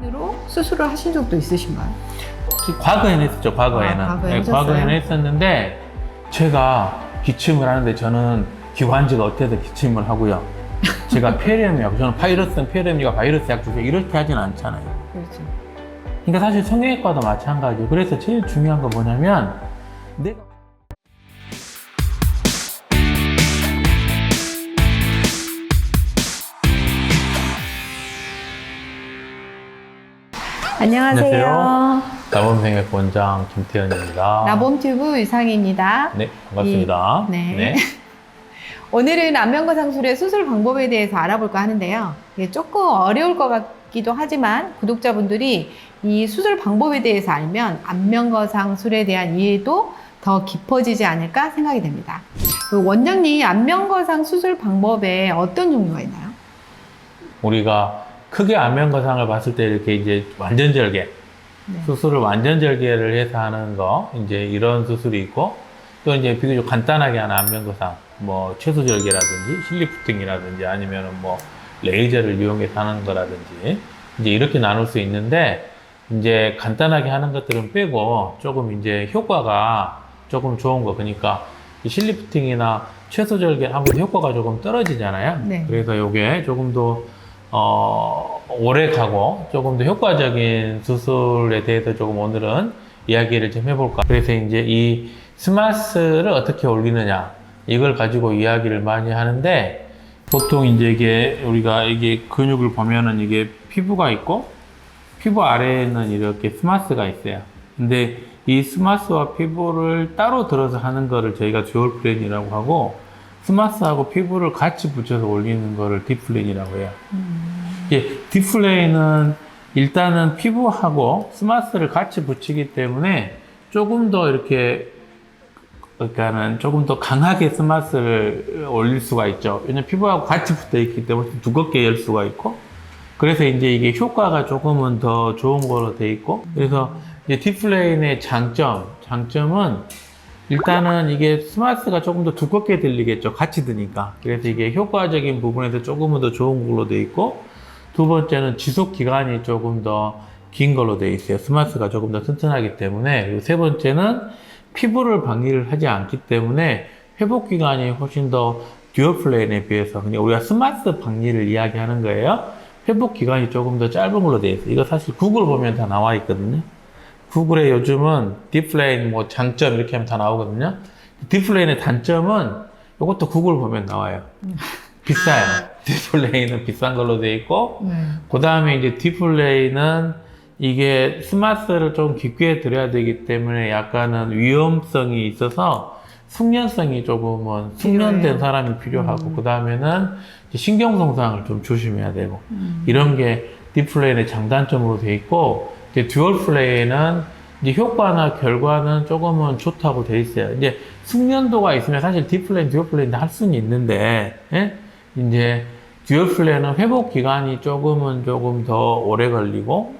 로 수술을 하신 적도 있으신가요? 과거에는 했었죠, 과거에는. 과거에 과거에는 했었는데, 제가 기침을 하는데 저는 기관지가 어때서 기침을 하고요. 제가 폐렴이하고, 저는 바이러스성 폐렴이가 바이러스 약 주세요. 이렇게 하진 않잖아요. 그렇죠. 그러니까 사실 성형외과도 마찬가지예요. 그래서 제일 중요한 건 뭐냐면, 내가 안녕하세요. 나범생의 원장 김태현입니다. 나범튜브 유상희입니다. 네, 반갑습니다. 네. 오늘은 안면거상술의 수술 방법에 대해서 알아볼까 하는데요. 이게 조금 어려울 것 같기도 하지만 구독자분들이 이 수술 방법에 대해서 알면 안면거상술에 대한 이해도 더 깊어지지 않을까 생각이 됩니다. 원장님, 안면거상 수술 방법에 어떤 종류가 있나요? 우리가 크게 안면거상을 봤을 때 이렇게 이제 완전절개, 수술을 완전절개를 해서 하는 거, 이제 이런 수술이 있고, 또 이제 비교적 간단하게 하는 안면거상, 뭐 최소절개라든지 실리프팅이라든지 아니면은 뭐 레이저를 이용해서 하는 거라든지, 이제 이렇게 나눌 수 있는데, 이제 간단하게 하는 것들은 빼고 조금 이제 효과가 조금 좋은 거, 그러니까 이 실리프팅이나 최소절개 아무래도 효과가 조금 떨어지잖아요. 네. 그래서 요게 조금 더 오래 가고 조금 더 효과적인 수술에 대해서 조금 오늘은 이야기를 좀 해볼까. 그래서 이제 이 스마스를 어떻게 올리느냐, 이걸 가지고 이야기를 많이 하는데, 보통 이제 이게 우리가 이게 근육을 보면은 이게 피부가 있고, 피부 아래에는 이렇게 스마스가 있어요. 근데 이 스마스와 피부를 따로 들어서 하는 거를 저희가 듀얼 플레인이라고 하고, 스마스하고 피부를 같이 붙여서 올리는 거를 딥플레인이라고 해요. 딥플레인은 일단은 피부하고 스마스를 같이 붙이기 때문에 조금 더 이렇게, 그러니까는 조금 더 강하게 스마스를 올릴 수가 있죠. 왜냐면 피부하고 같이 붙어 있기 때문에 두껍게 열 수가 있고, 그래서 이제 이게 효과가 조금은 더 좋은 거로 돼 있고, 그래서 이제 딥플레인의 장점은 일단은 이게 스마스가 조금 더 두껍게 들리겠죠. 같이 드니까. 그래서 이게 효과적인 부분에서 조금은 더 좋은 걸로 돼 있고, 두 번째는 지속 기간이 조금 더 긴 걸로 돼 있어요. 스마스가 조금 더 튼튼하기 때문에. 그리고 세 번째는 피부를 방해를 하지 않기 때문에 회복 기간이 훨씬 더 듀얼 플레인에 비해서, 그냥 우리가 스마스 방리를 이야기하는 거예요. 회복 기간이 조금 더 짧은 걸로 돼 있어요. 이거 사실 구글 보면 다 나와 있거든요. 구글에 요즘은 딥플레인 뭐 장점 이렇게 하면 다 나오거든요. 딥플레인의 단점은 이것도 구글 보면 나와요. 비싸요. 딥플레인은 비싼 걸로 돼 있고, 그 다음에 이제 딥플레인은 이게 스마스를 좀 깊게 들여야 되기 때문에 약간은 위험성이 있어서 숙련성이 조금은 숙련된 사람이 필요하고, 그 다음에는 신경 손상을 좀 조심해야 되고, 이런 게 딥플레인의 장단점으로 돼 있고, 이제 듀얼 플레이는 이제 효과나 결과는 조금은 좋다고 돼 있어요. 이제 숙련도가 있으면 사실 딥플레인, 듀얼 플레이는 할 수는 있는데, 이제 듀얼 플레이는 회복 기간이 조금 더 오래 걸리고,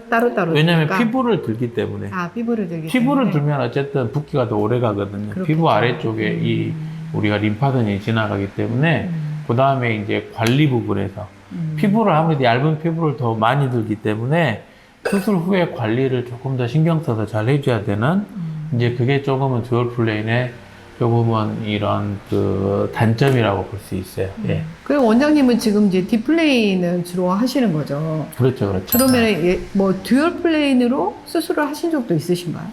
따로 왜냐면 드니까? 피부를 들기 때문에. 피부를 들기 피부를 때문에. 들면 어쨌든 붓기가 더 오래 가거든요. 그렇겠죠. 피부 아래쪽에 이 우리가 림파선이 지나가기 때문에, 그 다음에 이제 관리 부분에서 피부를 아무래도 얇은 피부를 더 많이 들기 때문에 수술 후에 관리를 조금 더 신경 써서 잘 해줘야 되는, 이제 그게 조금은 듀얼 플레인의 조금은 이런 그 단점이라고 볼 수 있어요. 예. 그럼 원장님은 지금 이제 딥플레인을 주로 하시는 거죠? 그렇죠. 그러면 뭐 듀얼 플레인으로 수술을 하신 적도 있으신가요?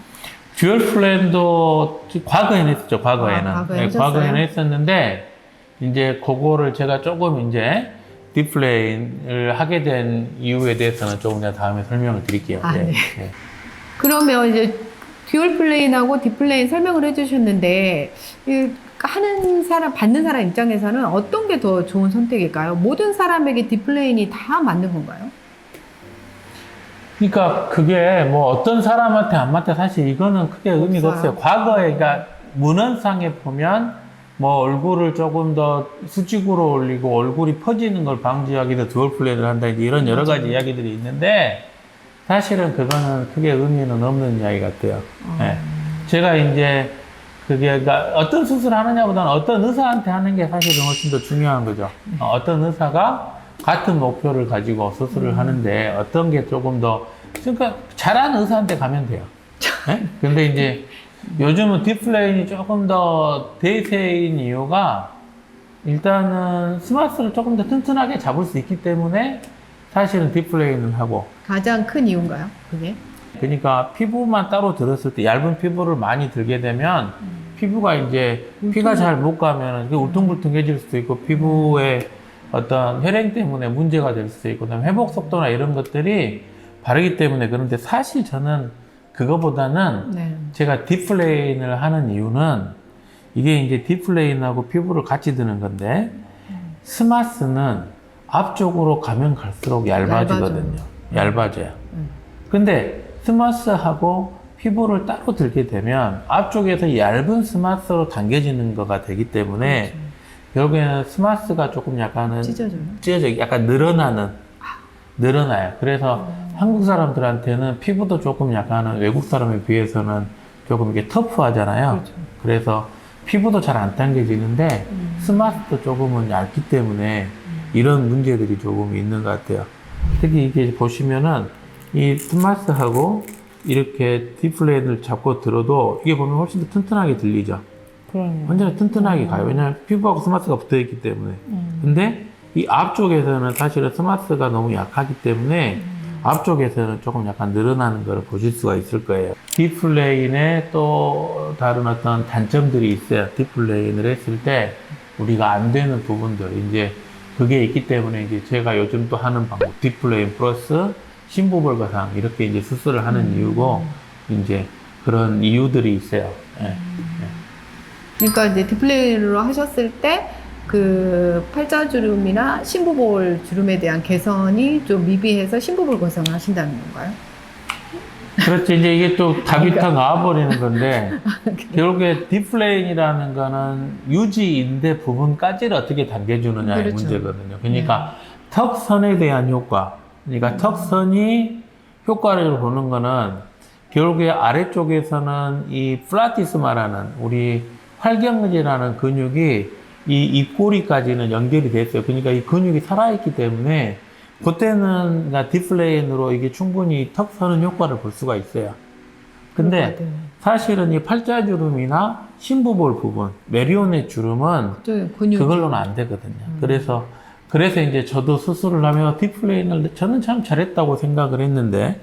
듀얼 플레인도 과거에는 했었죠. 과거에는. 과거에는 했었는데, 이제 그거를 제가 조금 이제 딥플레인을 하게 된 이유에 대해서는 조금 더 다음에 설명을 드릴게요. 네. 그러면 이제 듀얼 플레인하고 딥플레인 설명을 해주셨는데, 하는 사람, 받는 사람 입장에서는 어떤 게 더 좋은 선택일까요? 모든 사람에게 딥플레인이 다 맞는 건가요? 그러니까 그게 뭐 어떤 사람한테 안 맞다, 사실 이거는 크게 의미가 없어요. 과거에, 그러니까 문헌상에 보면 뭐 얼굴을 조금 더 수직으로 올리고 얼굴이 퍼지는 걸 방지하기 위해서 듀얼 플레이를 한다, 이런 여러 가지 이야기들이 있는데, 사실은 그거는 크게 의미는 없는 이야기 같아요. 제가 이제 그게, 그러니까 어떤 수술을 하느냐보다는 어떤 의사한테 하는 게 사실은 훨씬 더 중요한 거죠. 어떤 의사가 같은 목표를 가지고 수술을 하는데 어떤 게 조금 더, 그러니까 잘하는 의사한테 가면 돼요. 네? 근데 이제 요즘은 딥플레인이 조금 더 대세인 이유가 일단은 스마스를 조금 더 튼튼하게 잡을 수 있기 때문에 사실은 딥플레인을 하고, 가장 큰 이유인가요? 그게? 그러니까 피부만 따로 들었을 때 얇은 피부를 많이 들게 되면 피부가 이제 피가 잘 못 가면 울퉁불퉁해질 수도 있고 피부에 어떤 혈행 때문에 문제가 될 수도 있고 그다음에 회복 속도나 이런 것들이 바르기 때문에. 그런데 사실 저는 그거보다는 네. 제가 딥플레인을 하는 이유는 이게 이제 딥플레인하고 피부를 같이 드는 건데 스마스는 앞쪽으로 가면 갈수록 얇아지거든요. 얇아져요. 근데 스마스하고 피부를 따로 들게 되면 앞쪽에서 얇은 스마스로 당겨지는 거가 되기 때문에 결국에는 스마스가 조금 약간은 찢어져 약간 늘어나요. 그래서 한국 사람들한테는 피부도 조금 약간은 외국 사람에 비해서는 조금 이게 터프하잖아요. 그렇죠. 그래서 피부도 잘 안 당겨지는데 스마스도 조금은 얇기 때문에 이런 문제들이 조금 있는 것 같아요. 특히 이게 보시면은 이 스마스하고 이렇게 딥플레인을 잡고 들어도 이게 보면 훨씬 더 튼튼하게 들리죠. 그러네요. 완전히 튼튼하게 가요. 왜냐하면 피부하고 스마스가 붙어 있기 때문에. 근데 이 앞쪽에서는 사실은 스마스가 너무 약하기 때문에 앞쪽에서는 조금 약간 늘어나는 걸 보실 수가 있을 거예요. 딥플레인에 또 다른 어떤 단점들이 있어요. 딥플레인을 했을 때 우리가 안 되는 부분들, 이제 그게 있기 때문에 이제 제가 요즘 또 하는 방법, 딥플레인 플러스 심부볼거상 이렇게 이제 수술을 하는 이유고, 이제 그런 이유들이 있어요. 예. 그러니까 이제 딥플레인으로 하셨을 때 그 팔자주름이나 심부볼 주름에 대한 개선이 좀 미비해서 심부볼 거상을 하신다는 건가요? 그렇지. 이제 이게 또 답이 다 나와버리는 건데, 결국에 딥플레인이라는 거는 유지인대 부분까지를 어떻게 당겨주느냐의 그렇죠. 문제거든요. 그러니까 턱선에 대한 효과, 그러니까 턱선이 효과를 보는 거는 결국에 아래쪽에서는 이 플라티스마라는 우리 활경근이라는 근육이 이 입꼬리까지는 연결이 됐어요. 그러니까 이 근육이 살아있기 때문에 그때는 그러니까 딥플레인으로 이게 충분히 턱 서는 효과를 볼 수가 있어요. 근데 사실은 이 팔자주름이나 심부볼 부분, 메리오넷 주름은 그걸로는 안 되거든요. 그래서 이제 저도 수술을 하면 딥플레인을 저는 참 잘했다고 생각을 했는데,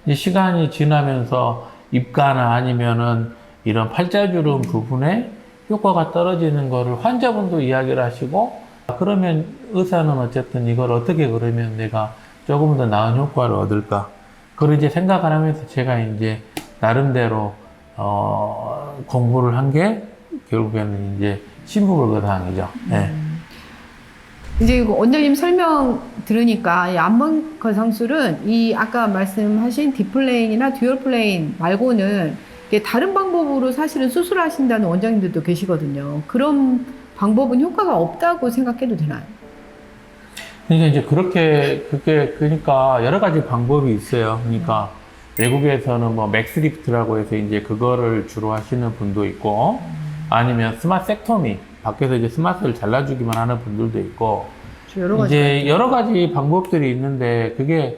이제 시간이 지나면서 입가나 아니면은 이런 팔자주름 부분에 효과가 떨어지는 거를 환자분도 이야기를 하시고, 그러면 의사는 어쨌든 이걸 어떻게 그러면 내가 조금 더 나은 효과를 얻을까? 그걸 이제 생각을 하면서 제가 이제 나름대로, 공부를 한 게 결국에는 이제 심부볼거상이죠. 네. 이제 이거 원장님 설명 들으니까 이 안면 거상술은 이 아까 말씀하신 딥플레인이나 듀얼플레인 말고는 이게 다른 방법으로 사실은 수술하신다는 원장님들도 계시거든요. 그런 방법은 효과가 없다고 생각해도 되나요? 그러니까 이제 그러니까 여러 가지 방법이 있어요. 그러니까 외국에서는 뭐 맥스리프트라고 해서 이제 그거를 주로 하시는 분도 있고, 아니면 스마섹토미, 밖에서 이제 스마스를 잘라주기만 하는 분들도 있고, 여러 가지 방법들이 있는데, 그게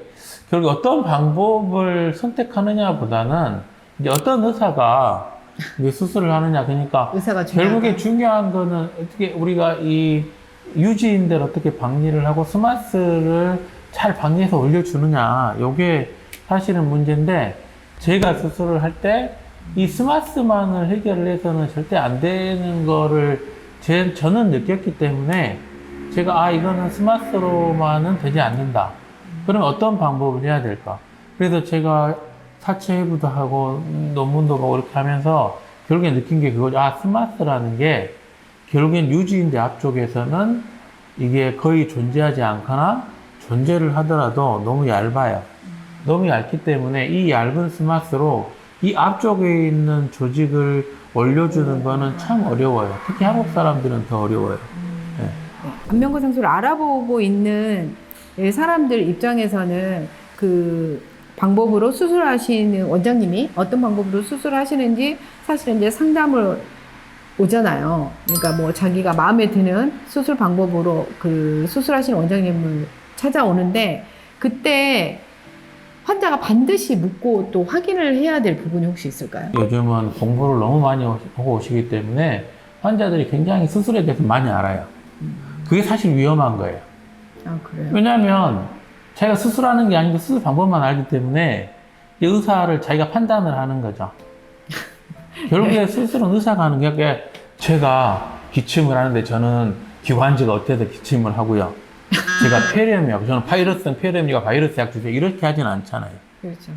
결국 어떤 방법을 선택하느냐 보다는 이제 어떤 의사가 이제 수술을 하느냐. 그러니까 결국에 중요한 거는 어떻게 우리가 이 유지인대를 어떻게 박리를 하고 스마스를 잘 박리해서 올려주느냐. 요게 사실은 문제인데, 제가 수술을 할 때 이 스마스만을 해결을 해서는 절대 안 되는 거를 저는 느꼈기 때문에, 제가 이거는 스마스로만은 되지 않는다. 그럼 어떤 방법을 해야 될까? 그래서 제가 사체 해부도 하고 논문도 보고 이렇게 하면서 결국에 느낀 게 그거죠. 스마스라는 게 결국엔 유지인대 앞쪽에서는 이게 거의 존재하지 않거나 존재를 하더라도 너무 얇아요. 너무 얇기 때문에 이 얇은 스마스로 이 앞쪽에 있는 조직을 올려주는 거는 참 어려워요. 특히 한국 사람들은 더 어려워요. 네. 안면 거상술을 알아보고 있는 사람들 입장에서는 그 방법으로 수술하시는 원장님이 어떤 방법으로 수술하시는지 사실은 이제 상담을 오잖아요. 그러니까 뭐 자기가 마음에 드는 수술 방법으로 그 수술하시는 원장님을 찾아오는데 그때 환자가 반드시 묻고 또 확인을 해야 될 부분이 혹시 있을까요? 요즘은 공부를 너무 많이 하고 오시기 때문에 환자들이 굉장히 수술에 대해서 많이 알아요. 그게 사실 위험한 거예요. 아, 그래요? 왜냐하면 자기가 수술하는 게 아니고 수술 방법만 알기 때문에 이 의사를 자기가 판단을 하는 거죠. 결국에 수술은 의사가 하는 게 그게 제가 기침을 하는데 저는 기관지가 어때서 기침을 하고요. 제가 폐렴이하고 저는 바이러스는 폐렴이가 바이러스 약 주세요. 이렇게 하진 않잖아요. 그렇죠.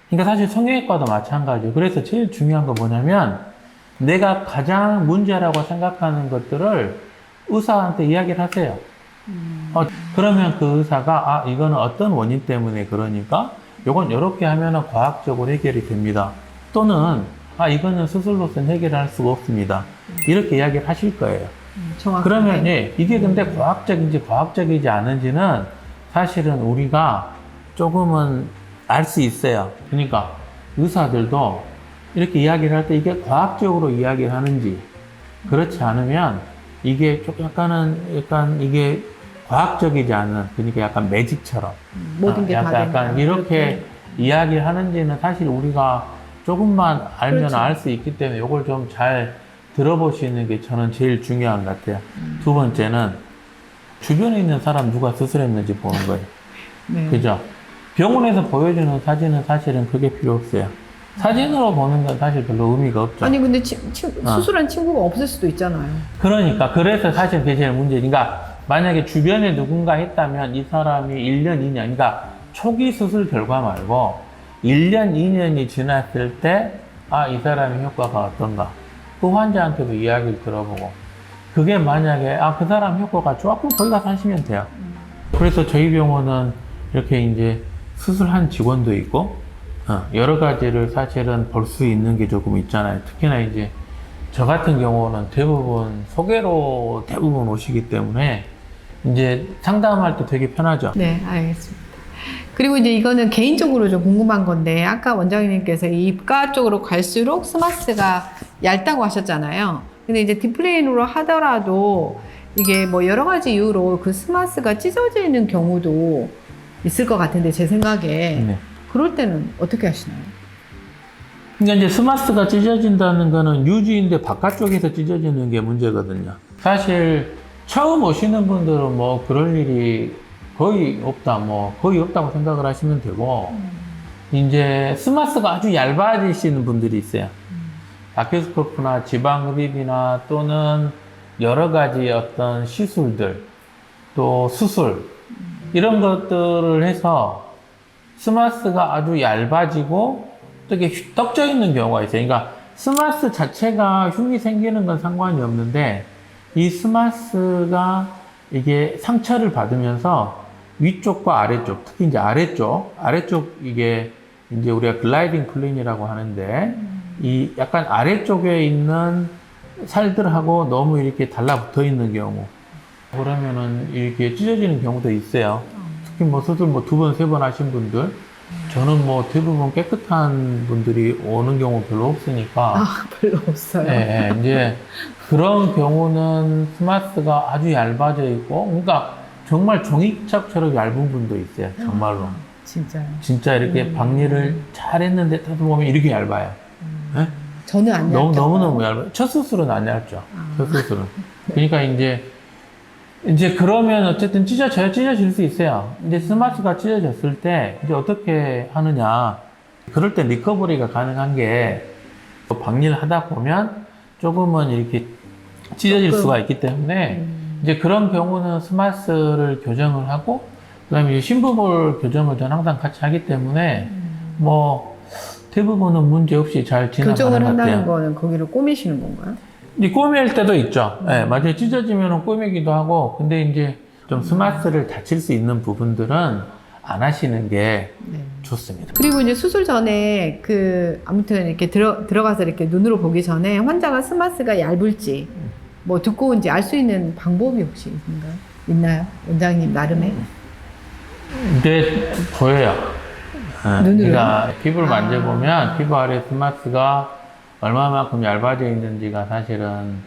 그러니까 사실 성형외과도 마찬가지예요. 그래서 제일 중요한 거 뭐냐면 내가 가장 문제라고 생각하는 것들을 의사한테 이야기를 하세요. 그러면 그 의사가 이거는 어떤 원인 때문에 그러니까 요건 이렇게 하면은 과학적으로 해결이 됩니다. 또는 이거는 수술로서는 해결할 수가 없습니다. 이렇게 이야기를 하실 거예요. 정확하게. 그러면 이게 근데 과학적인지 과학적이지 않은지는 사실은 우리가 조금은 알 수 있어요. 그러니까 의사들도 이렇게 이야기를 할 때 이게 과학적으로 이야기를 하는지 그렇지 않으면 이게 좀 약간 이게 과학적이지 않은 그러니까 약간 매직처럼 모든 게 다 된다. 약간 이렇게 이야기를 하는지는 사실 우리가 조금만 알면 그렇죠. 알 수 있기 때문에 이걸 좀 잘 들어보시는 게 저는 제일 중요한 것 같아요. 두 번째는 주변에 있는 사람 누가 수술했는지 보는 거예요. 네. 그죠? 병원에서 보여주는 사진은 사실은 그게 필요 없어요. 사진으로 보는 건 사실 별로 의미가 없죠. 아니 근데 수술한 친구가 없을 수도 있잖아요. 그러니까 그래서 사실 그게 제일 문제지. 그러니까 만약에 주변에 누군가 했다면 이 사람이 1년, 2년, 그러니까 초기 수술 결과 말고 1년, 2년이 지났을 때 이 사람의 효과가 어떤가. 그 환자한테도 이야기를 들어보고 그게 만약에 그 사람 효과가 좋았고 거기 가서 하시면 돼요. 그래서 저희 병원은 이렇게 이제 수술한 직원도 있고 여러 가지를 사실은 볼 수 있는 게 조금 있잖아요. 특히나 이제 저 같은 경우는 대부분 소개로 대부분 오시기 때문에 이제 상담할 때 되게 편하죠. 네, 알겠습니다. 그리고 이제 이거는 개인적으로 좀 궁금한 건데 아까 원장님께서 이 입가 쪽으로 갈수록 스마스가 얇다고 하셨잖아요. 근데 이제 딥플레인으로 하더라도 이게 뭐 여러 가지 이유로 그 스마스가 찢어지는 경우도 있을 것 같은데 제 생각에 네. 그럴 때는 어떻게 하시나요? 그러니까 이제 스마스가 찢어진다는 거는 유지인데 바깥쪽에서 찢어지는 게 문제거든요. 사실 처음 오시는 분들은 뭐 그럴 일이 거의 없다고 생각을 하시면 되고, 이제 스마스가 아주 얇아지시는 분들이 있어요. 다큐스코프나 지방흡입이나 또는 여러 가지 어떤 시술들, 또 수술, 이런 것들을 해서 스마스가 아주 얇아지고 되게 떡져 있는 경우가 있어요. 그러니까 스마스 자체가 흉이 생기는 건 상관이 없는데 이 스마스가 이게 상처를 받으면서 위쪽과 아래쪽, 특히 이제 아래쪽 이게 이제 우리가 글라이딩 플레인이라고 하는데 이 약간 아래쪽에 있는 살들하고 너무 이렇게 달라붙어 있는 경우 그러면은 이렇게 찢어지는 경우도 있어요. 특히 뭐 수술 뭐 2번, 3번 하신 분들 저는 뭐 대부분 깨끗한 분들이 오는 경우 별로 없으니까 별로 없어요. 네, 이제 그런 경우는 스마스가 아주 얇아져 있고 그러니까 정말 종이책처럼 얇은 분도 있어요. 정말로. 진짜요? 진짜 이렇게 박리를 잘 했는데 따도 보면 이렇게 얇아요. 네? 저는 안 얇죠. 너무너무 얇아요. 첫 수술은 안 얇죠. 첫 수술은. 그러니까 이제 그러면 어쨌든 찢어질 수 있어요. 이제 스마스가 찢어졌을 때 이제 어떻게 하느냐. 그럴 때 리커버리가 가능한 게 박리를 하다 보면 조금은 이렇게 찢어질 수가 있기 때문에 이제 그런 경우는 스마스를 교정을 하고 그다음에 신부볼 교정을 저는 항상 같이 하기 때문에 뭐 대부분은 문제 없이 잘 지나가는 것 같아요. 교정을 한다는 거는 거기를 꾸미시는 건가요? 이 꾸밀 때도 있죠. 네, 맞아요. 찢어지면 꾸미기도 하고 근데 이제 좀 스마스를 다칠 수 있는 부분들은 안 하시는 게 좋습니다. 그리고 이제 수술 전에 아무튼 이렇게 들어가서 이렇게 눈으로 보기 전에 환자가 스마스가 얇을지 뭐 두꺼운지 알 수 있는 방법이 혹시 있나요? 원장님 나름의? 근데 보여요. 눈으로요? 그러니까 피부를 만져보면 피부 아래 스마스가 얼마만큼 얇아져 있는지가 사실은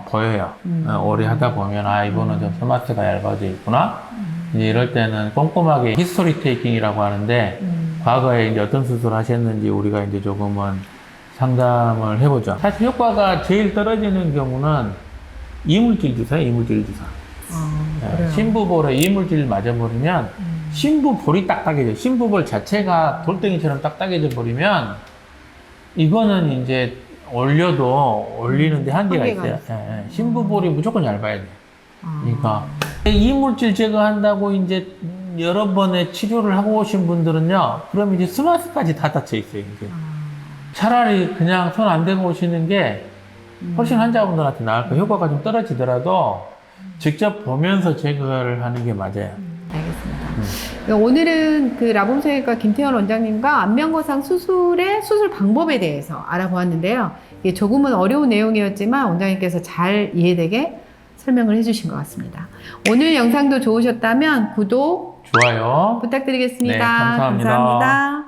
보여요. 오래 하다 보면 이거는 좀 스마스가 얇아져 있구나. 이제 이럴 때는 꼼꼼하게 히스토리 테이킹이라고 하는데 과거에 이제 어떤 수술을 하셨는지 우리가 이제 조금은 상담을 해보죠. 사실 효과가 제일 떨어지는 경우는 이물질 주사예요, 이물질 주사. 그래요. 신부볼에 이물질 맞아버리면 신부볼이 딱딱해져. 신부볼 자체가 돌덩이처럼 딱딱해져 버리면 이거는 이제 올려도 올리는데 한계가 있어요. 신부볼이 무조건 얇아야 돼. 그러니까 이물질 제거한다고 이제 여러 번의 치료를 하고 오신 분들은요, 그럼 이제 스마스까지 다 닫혀 있어요. 이제 차라리 그냥 손 안 대고 오시는 게 훨씬 환자분들한테 나을 거예요. 효과가 좀 떨어지더라도 직접 보면서 제거를 하는 게 맞아요. 알겠습니다. 오늘은 그 라봄소외과 김태현 원장님과 안면거상 수술의 수술 방법에 대해서 알아보았는데요. 이게 조금은 어려운 내용이었지만 원장님께서 잘 이해되게 설명을 해주신 것 같습니다. 오늘 영상도 좋으셨다면 구독, 좋아요. 부탁드리겠습니다. 네, 감사합니다. 감사합니다.